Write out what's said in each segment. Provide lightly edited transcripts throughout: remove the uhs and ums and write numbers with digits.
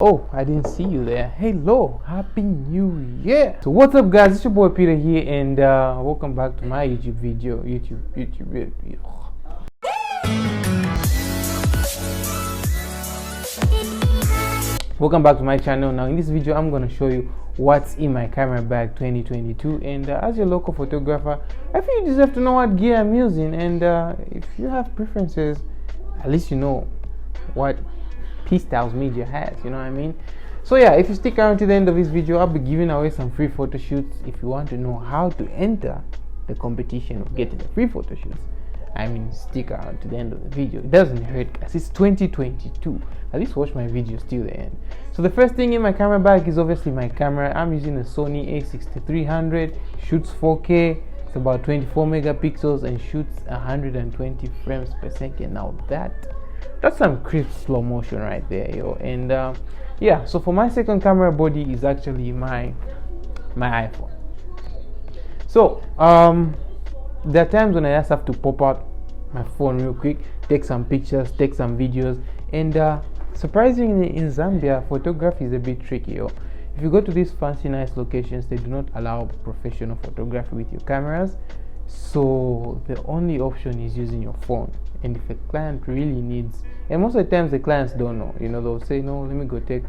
Oh, I didn't see you there. Hello, happy new year. So what's up, guys? It's your boy Peter here, and welcome back to my YouTube video. Welcome back to my channel. Now in this video I'm going to show you what's in my camera bag 2022, and as your local photographer I feel you deserve to know what gear I'm using, and if you have preferences, at least you know what P-Styles Media has, you know what I mean? So yeah, if you stick around to the end of this video, I'll be giving away some free photo shoots. If you want to know how to enter the competition of getting the free photo shoots, I mean, stick around to the end of the video. It doesn't hurt, guys. It's 2022. At least watch my videos till the end. So the first thing in my camera bag is obviously my camera. I'm using a Sony a6300. Shoots 4K. It's about 24 megapixels and shoots 120 frames per second. Now that's some crisp slow motion right there, yo. And yeah, so for my second camera body is actually my iPhone. So there are times when I just have to pop out my phone real quick, take some pictures, take some videos, and surprisingly in Zambia photography is a bit tricky, yo. If you go to these fancy nice locations, they do not allow professional photography with your cameras, so the only option is using your phone. And if a client really needs, and most of the times the clients don't know, you know, they'll say, no, let me go take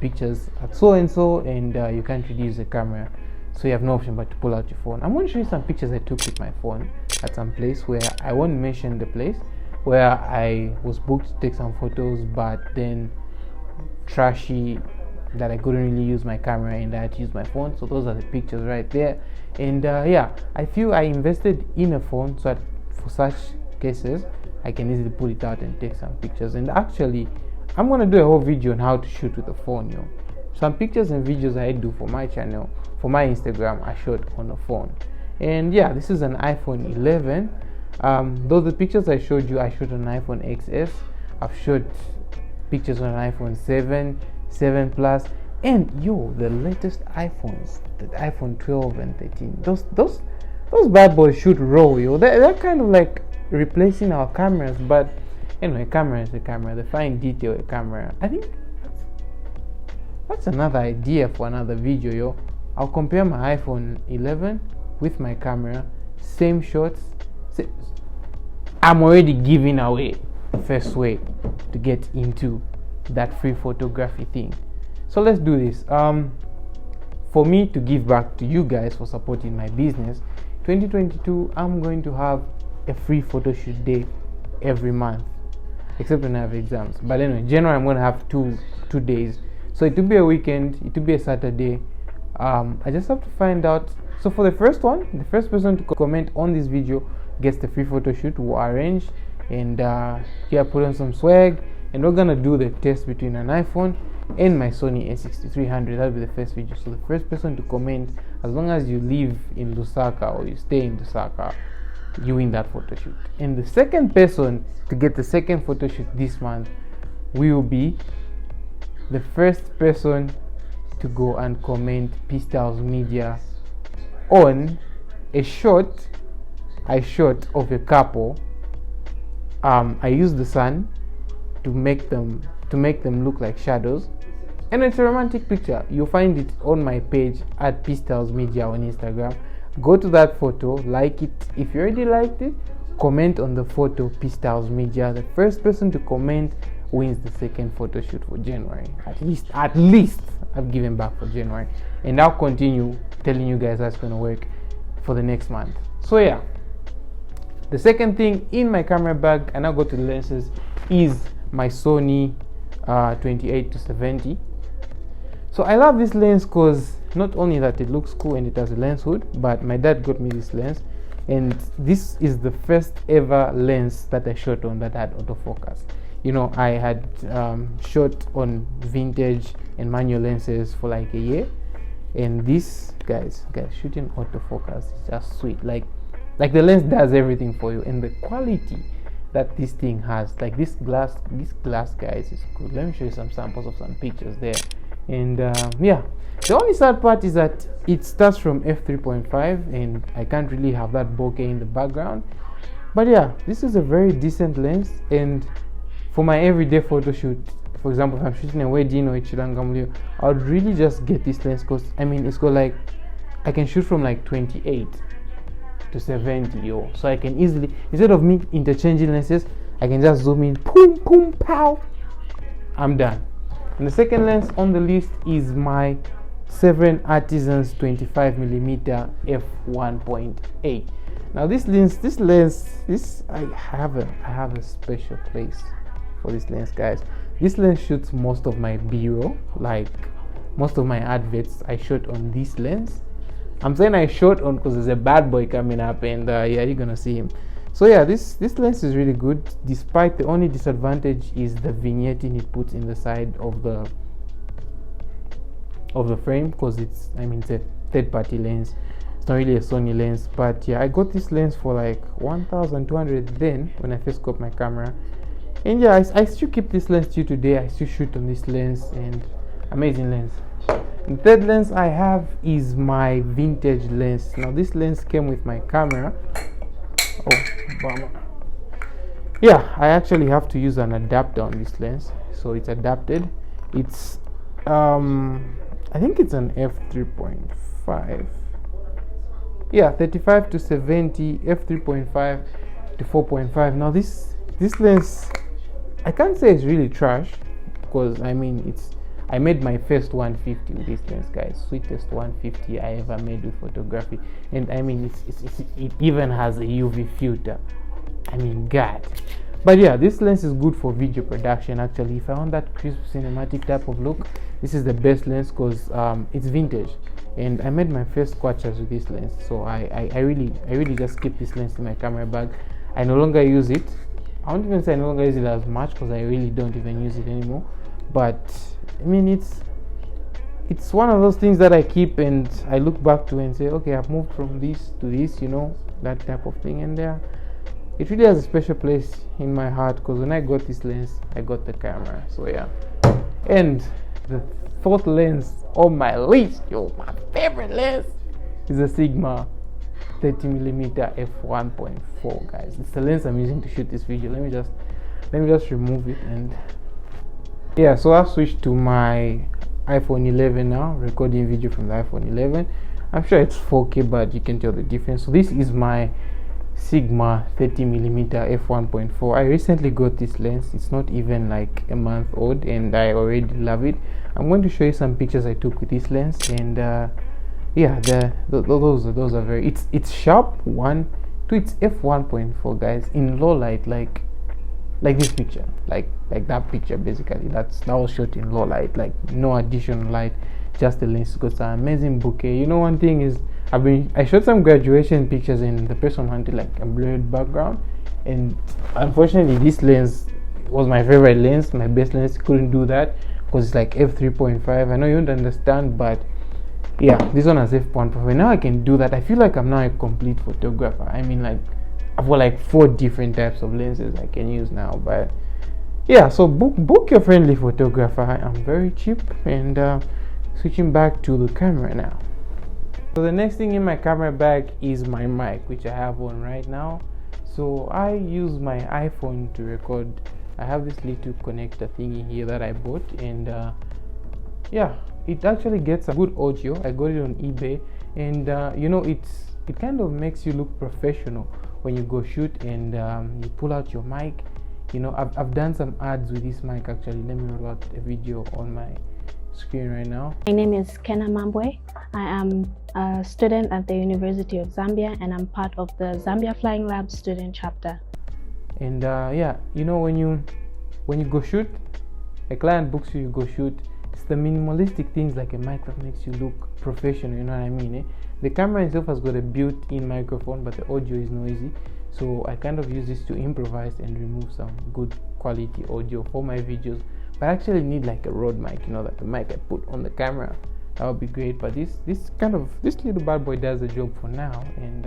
pictures at so and so, and you can't really use the camera, so you have no option but to pull out your phone. I'm going to show you some pictures I took with my phone at some place where I won't mention the place, where I was booked to take some photos, but then trashy that I couldn't really use my camera and I had to use my phone. So those are the pictures right there. And yeah, I feel I invested in a phone so that for such cases I can easily pull it out and take some pictures. And actually I'm gonna do a whole video on how to shoot with a phone, yo. Some pictures and videos I do for my channel, for my Instagram, I shot on a phone. And yeah, this is an iPhone 11. Those the pictures I showed you, I shot on an iPhone XS. I've shot pictures on an iPhone 7 Plus, and yo, the latest iPhones, the iPhone 12 and 13, those bad boys shoot raw, yo. They're kind of like replacing our cameras, but anyway, camera is a camera. The fine detail a camera. I think that's another idea for another video, yo. I'll compare my iPhone 11 with my camera, same shots. I'm already giving away the first way to get into that free photography thing. So let's do this. For me to give back to you guys for supporting my business, 2022 I'm going to have a free photo shoot day every month, except when I have exams. But anyway, January I'm going to have two days. So it will be a weekend, it will be a Saturday. I just have to find out. So for the first one, the first person to comment on this video gets the free photo shoot. We'll arrange and yeah, put on some swag, and we're gonna do the test between an iPhone and my Sony a6300. That'll be the first video. So the first person to comment, as long as you live in Lusaka or you stay in Lusaka, you win that photo shoot. And the second person to get the second photo shoot this month will be the first person to go and comment P-Styles Media on a shot I shot of a couple. I used the sun to make them look like shadows, and it's a romantic picture. You'll find it on my page at P-Styles Media on Instagram. Go to that photo, like it. If you already liked it, comment on the photo P-Styles Media. The first person to comment wins the second photo shoot for January. At least I've given back for January, and I'll continue telling you guys that's gonna work for the next month. So yeah, the second thing in my camera bag, and I'll go to the lenses, is my Sony 28-70. So I love this lens because not only that it looks cool and it has a lens hood, but my dad got me this lens, and this is the first ever lens that I shot on that had autofocus. You know, I had shot on vintage and manual lenses for like a year, and this guys shooting autofocus is just sweet. Like the lens does everything for you, and the quality that this thing has, like this glass guys, is good. Let me show you some samples of some pictures there. And yeah, the only sad part is that it starts from f3.5 and I can't really have that bokeh in the background. But yeah, this is a very decent lens, and for my everyday photo shoot, for example, if I'm shooting a wedding or a chilangamlio, I would really just get this lens, because I mean it's got like, I can shoot from like 28 to 70, yo. So I can easily, instead of me interchanging lenses, I can just zoom in, boom, boom, pow, I'm done. And the second lens on the list is my Severin Artisans 25mm f1.8. Now this lens, I have a special place for this lens, guys. This lens shoots most of my B-roll, like most of my adverts I shot on this lens. I'm saying I shot on because there's a bad boy coming up, and yeah, you're gonna see him. So yeah, this lens is really good, despite the only disadvantage is the vignetting it puts in the side of the frame, because it's a third-party lens. It's not really a Sony lens. But yeah, I got this lens for like 1,200 then when I first got my camera, and yeah, I still keep this lens till today. I still shoot on this lens, and amazing lens. The third lens I have is my vintage lens. Now this lens came with my camera. Oh, bummer. Yeah, I actually have to use an adapter on this lens, so it's adapted. It's I think it's an f3.5. Yeah, 35 to 70, f3.5 to 4.5. Now this lens, I can't say it's really trash, because I mean I made my first 150 with this lens, guys. Sweetest 150 I ever made with photography, and I mean it even has a UV filter. I mean, God. But yeah, this lens is good for video production. Actually, if I want that crisp cinematic type of look, this is the best lens, because it's vintage, and I made my first squatches with this lens. So I really just keep this lens in my camera bag. I no longer use it. I won't even say I no longer use it as much, because I really don't even use it anymore. But I mean, it's one of those things that I keep and I look back to and say, okay, I've moved from this to this, you know, that type of thing. And it really has a special place in my heart, because when I got this lens, I got the camera. So yeah. And the fourth lens on my list, my favorite lens, is a Sigma 30mm f1.4, guys. It's the lens I'm using to shoot this video. Let me just remove it. And yeah, so I've switched to my iPhone 11 now, recording video from the iPhone 11. I'm sure it's 4K, but you can tell the difference. So this is my Sigma 30mm f1.4. I recently got this lens. It's not even like a month old, and I already love it. I'm going to show you some pictures I took with this lens, and yeah, those are very, it's sharp. One to its f1.4, guys, in low light, like this picture, like that picture. Basically that was shot in low light, like no additional light, just the lens. Got an amazing bokeh. You know, one thing is, I shot some graduation pictures and the person wanted like a blurred background, and unfortunately this lens was my favorite lens, my best lens. Couldn't do that because it's like f3.5. I know you don't understand, but yeah, this one has f1.5. Now I can do that. I feel like I'm now a complete photographer. I mean, like, I've got like 4 different types of lenses I can use now. But yeah, so book your friendly photographer. I'm very cheap. And switching back to the camera now. So the next thing in my camera bag is my mic, which I have on right now. So I use my iPhone to record. I have this little connector thingy here that I bought, and yeah, it actually gets a good audio. I got it on eBay, and you know, it kind of makes you look professional when you go shoot, and you pull out your mic. You know, I've done some ads with this mic. Actually, let me roll out a video on my screen right now. My name is Kenna Mambwe. I am a student at the University of Zambia, and I'm part of the Zambia Flying Lab student chapter. And yeah, you know, when you go shoot, a client books you, you go shoot. It's the minimalistic things like a mic that makes you look professional. You know what I mean? Eh? The camera itself has got a built-in microphone, but the audio is noisy. So I kind of use this to improvise and remove some good quality audio for my videos. But I actually need like a Rode mic, you know, that the mic I put on the camera. That would be great. But this little bad boy does the job for now. And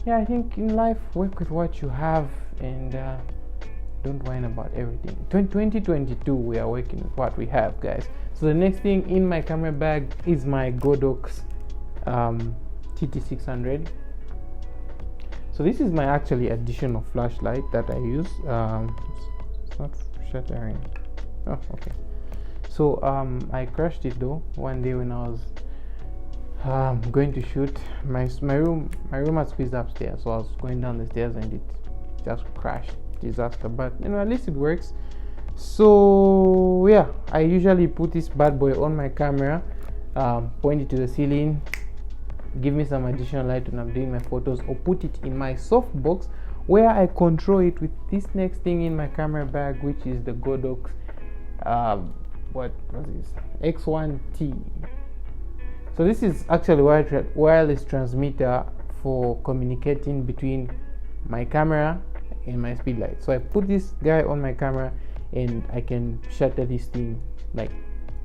yeah, I think in life, work with what you have, and don't whine about everything. 2022, we are working with what we have, guys. So the next thing in my camera bag is my Godox TT600. So this is my actually additional flashlight that I use. It's not shuttering. Oh, okay. So I crashed it though one day when I was going to shoot. My room had space upstairs, so I was going down the stairs and it just crashed. Disaster, but at least it works. So yeah, I usually put this bad boy on my camera, point it to the ceiling, give me some additional light when I'm doing my photos, or put it in my softbox where I control it with this next thing in my camera bag, which is the Godox what was this, X1T. So this is actually wireless transmitter for communicating between my camera and my speed light. So I put this guy on my camera and I can shutter this thing like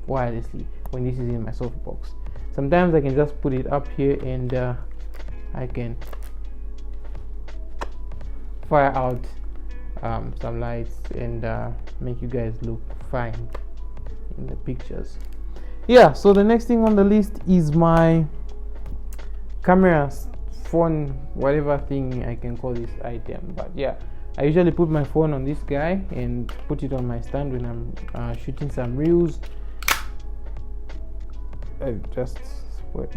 wirelessly when this is in my softbox. Sometimes I can just put it up here and I can fire out some lights and make you guys look fine in the pictures. Yeah, so the next thing on the list is my camera, phone, whatever thing I can call this item. But yeah, I usually put my phone on this guy and put it on my stand when I'm shooting some reels. Just wait.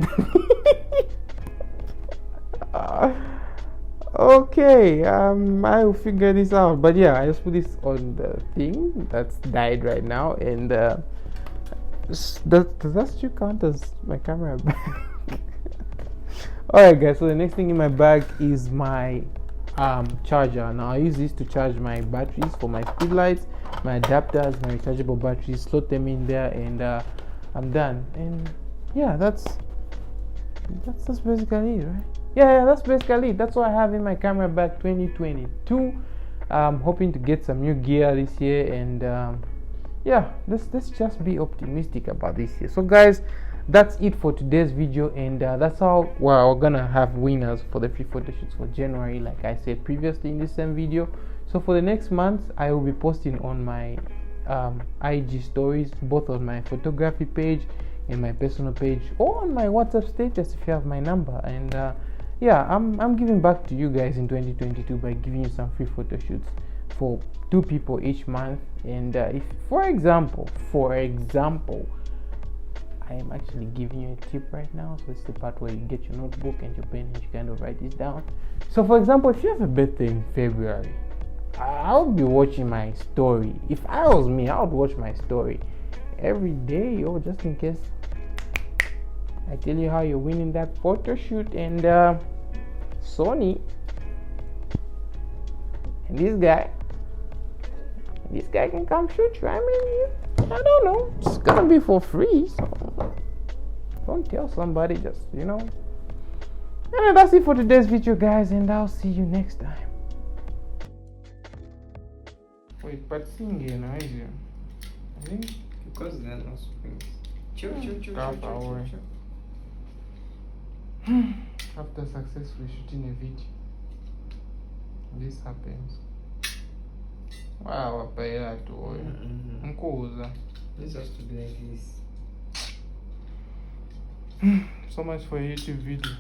Okay, I will figure this out. But yeah, I just put this on the thing that's died right now, and does that still count as my camera bag? Alright guys, so the next thing in my bag is my charger. Now I use this to charge my batteries for my speed lights, my adapters, my rechargeable batteries. Slot them in there and I'm done. And yeah, that's basically it, right? Yeah, that's basically it. That's what I have in my camera bag 2022. I'm hoping to get some new gear this year, and yeah, let's just be optimistic about this year. So guys, that's it for today's video, and that's how we're gonna have winners for the free photo shoots for January, like I said previously in this same video. So for the next month, I will be posting on my IG stories, both on my photography page and my personal page, or on my WhatsApp status if you have my number. And yeah, I'm giving back to you guys in 2022 by giving you some free photo shoots for 2 people each month. And if for example I am actually giving you a tip right now, so it's the part where you get your notebook and your pen and you kind of write this down. So for example, if you have a birthday in February, I'll be watching my story. If I was me, I would watch my story every day, or just in case I tell you how you're winning that photo shoot. And Sony and this guy can come shoot you. I mean, I don't know, it's gonna be for free, so don't tell somebody, just And that's it for today's video, guys, and I'll see you next time. Wait, but singing, no, is it? I think because there are no springs. Chill. After successfully shooting a video, this happens. Wow, I to This has to be like this. So much for a YouTube video.